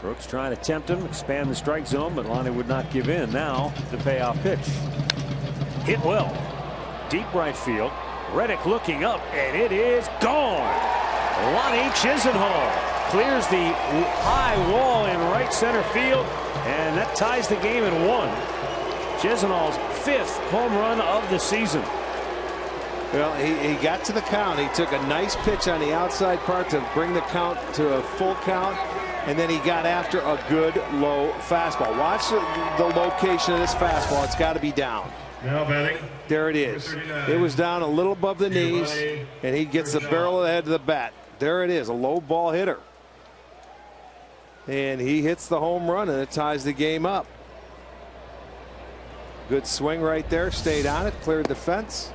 Brooks trying to tempt him, expand the strike zone, but Lonnie would not give in. Now the payoff pitch. Hit well. Deep right field. Reddick looking up, and it is gone. Lonnie Chisenhall clears the high wall in right center field, and that ties the game at 1. Chisenhall's 5th home run of the season. Well, he got to the count. He took a nice pitch on the outside part to bring the count to a full count, and then he got after a good low fastball. Watch the location of this fastball. It's got to be down. Now batting. There it is. It was down a little above the knees, and he gets the barrel of the head of the bat. There it is, a low ball hitter. And he hits the home run, and it ties the game up. Good swing right there, stayed on it, cleared the fence.